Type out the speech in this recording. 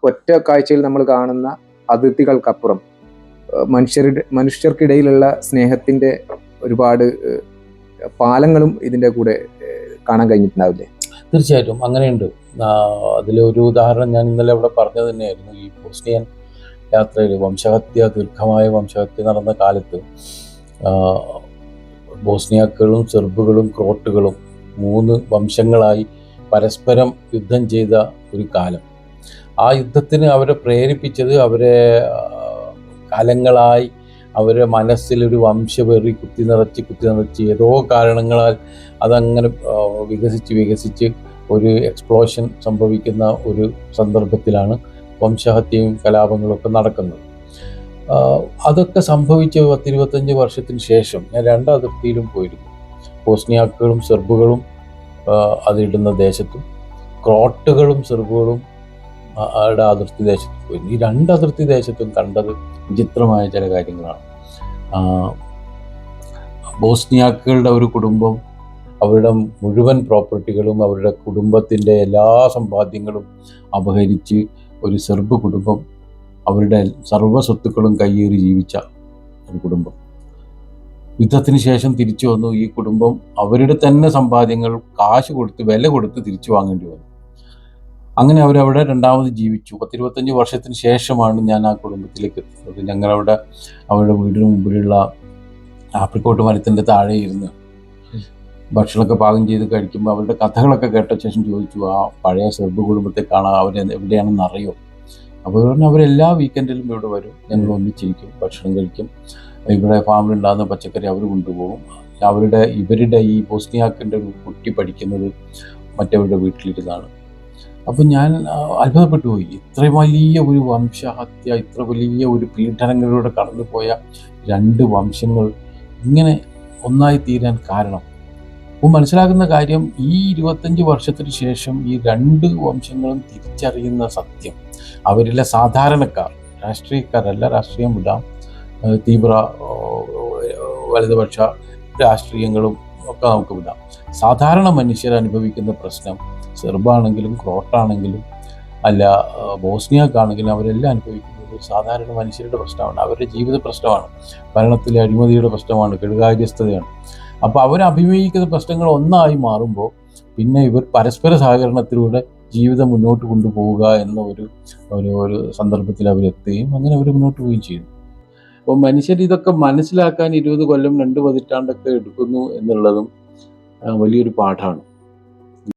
ഒറ്റ കാഴ്ചയിൽ നമ്മൾ കാണുന്ന അതിഥികൾക്കപ്പുറം മനുഷ്യർക്കിടയിലുള്ള സ്നേഹത്തിന്റെ ഒരുപാട് പാലങ്ങളും ഇതിന്റെ കൂടെ കാണാൻ കഴിഞ്ഞിട്ടുണ്ടാവില്ലേ? തീർച്ചയായിട്ടും അങ്ങനെയുണ്ട്. അതിലൊരു ഉദാഹരണം ഞാൻ ഇന്നലെ അവിടെ പറഞ്ഞത് തന്നെയായിരുന്നു. ഈ ബോസ്നിയൻ യാത്രയിൽ ദീർഘമായ വംശഹത്യ നടന്ന കാലത്ത് ബോസ്നിയാക്കുകളും സെർബുകളും ക്രോട്ടുകളും 3 വംശങ്ങളായി പരസ്പരം യുദ്ധം ചെയ്ത ഒരു കാലം. ആ യുദ്ധത്തിന് അവരെ പ്രേരിപ്പിച്ചത് അവരെ കാലങ്ങളായി അവരുടെ മനസ്സിലൊരു വംശവെറി കുത്തി നിറച്ച് ഏതോ കാരണങ്ങളാൽ അതങ്ങനെ വികസിച്ച് ഒരു എക്സ്പ്ലോഷൻ സംഭവിക്കുന്ന ഒരു സന്ദർഭത്തിലാണ് വംശഹത്യയും കലാപങ്ങളൊക്കെ നടക്കുന്നത്. അതൊക്കെ സംഭവിച്ച 10-25 വർഷത്തിന് ശേഷം ഞാൻ 2 അതിർത്തിയിലും പോയിരുന്നു. ബോസ്നിയാക്കുകളും സെർബുകളും അതിടുന്ന ദേശത്തും ക്രോട്ടുകളും സെർബുകളും അതിർത്തി ദേശത്തും പോയിരുന്നു. ഈ 2 അതിർത്തി ദേശത്തും കണ്ടത് വിചിത്രമായ ചില കാര്യങ്ങളാണ്. ബോസ്നിയാക്കുകളുടെ ഒരു കുടുംബം അവരുടെ മുഴുവൻ പ്രോപ്പർട്ടികളും അവരുടെ കുടുംബത്തിൻ്റെ എല്ലാ സമ്പാദ്യങ്ങളും അപഹരിച്ച് ഒരു സെർബ് കുടുംബം അവരുടെ സർവ്വ സ്വത്തുക്കളും കയ്യേറി ജീവിച്ച ഒരു കുടുംബം. യുദ്ധത്തിന് ശേഷം തിരിച്ചു വന്നു. ഈ കുടുംബം അവരുടെ തന്നെ സമ്പാദ്യങ്ങൾ കാശ് കൊടുത്ത് വില കൊടുത്ത് തിരിച്ചു വാങ്ങേണ്ടി വന്നു. അങ്ങനെ അവരവിടെ രണ്ടാമത് ജീവിച്ചു. 10-25 വർഷത്തിന് ശേഷമാണ് ഞാൻ ആ കുടുംബത്തിലേക്ക് എത്തുന്നത്. ഞങ്ങളവിടെ അവരുടെ വീടിന് മുമ്പിലുള്ള ആപ്രിക്കോട്ട് മരത്തിൻ്റെ താഴെ ഇരുന്ന് ഭക്ഷണമൊക്കെ പാകം ചെയ്ത് കഴിക്കുമ്പോൾ അവരുടെ കഥകളൊക്കെ കേട്ട ശേഷം ചോദിച്ചു, ആ പഴയ സെർബ് കുടുംബത്തെ കാണാൻ എവിടെയാണെന്ന് അറിയോ? അപ്പോൾ അവരെല്ലാ വീക്കെൻഡിലും ഇവിടെ വരും, ഞങ്ങൾ ഒന്നിച്ചിരിക്കും, ഭക്ഷണം കഴിക്കും. ഇവിടെ ഫാമിലുണ്ടാകുന്ന പച്ചക്കറി അവർ കൊണ്ടുപോകും. ഇവരുടെ ഈ ബോസ്നിയാക്കിൻ്റെ ഒരു കുട്ടി പഠിക്കുന്നത് മറ്റവരുടെ വീട്ടിലിരുന്നാണ്. അപ്പം ഞാൻ അത്ഭുതപ്പെട്ടു പോയി. ഇത്ര വലിയ ഒരു വംശഹത്യ, ഇത്ര വലിയ ഒരു പീഡനങ്ങളിലൂടെ കടന്നുപോയ 2 വംശങ്ങൾ ഇങ്ങനെ ഒന്നായി തീരാൻ കാരണം. അപ്പോൾ മനസ്സിലാക്കുന്ന കാര്യം, ഈ 25 വർഷത്തിന് ശേഷം ഈ 2 വംശങ്ങളും തിരിച്ചറിയുന്ന സത്യം, അവരിലെ സാധാരണക്കാർ, രാഷ്ട്രീയക്കാരല്ല, രാഷ്ട്രീയം വിടാം, തീവ്ര വലതുപക്ഷ രാഷ്ട്രീയങ്ങളും ഒക്കെ നമുക്ക് വിടാം, സാധാരണ മനുഷ്യർ അനുഭവിക്കുന്ന പ്രശ്നം, സെർബാണെങ്കിലും ക്രോട്ടാണെങ്കിലും അല്ല ബോസ്നിയാക്കാണെങ്കിലും അവരെല്ലാം അനുഭവിക്കുന്നത് സാധാരണ മനുഷ്യരുടെ പ്രശ്നമാണ്, അവരുടെ ജീവിത പ്രശ്നമാണ്, ഭരണത്തിലെ അഴിമതിയുടെ പ്രശ്നമാണ്, കെടുകാര്യസ്ഥതയാണ്. അപ്പോൾ അവരഭിമുഖീകരിക്കുന്ന പ്രശ്നങ്ങൾ ഒന്നായി മാറുമ്പോൾ പിന്നെ ഇവർ പരസ്പര സഹകരണത്തിലൂടെ ജീവിതം മുന്നോട്ട് കൊണ്ടുപോവുക എന്ന ഒരു സന്ദർഭത്തിൽ അവരെത്തുകയും അങ്ങനെ അവർ മുന്നോട്ട് പോവുകയും ചെയ്യുന്നു. അപ്പോൾ മനുഷ്യർ ഇതൊക്കെ മനസ്സിലാക്കാൻ 20 കൊല്ലം 2 പതിറ്റാണ്ടൊക്കെ എടുക്കുന്നു എന്നുള്ളതും വലിയൊരു പാഠമാണ്.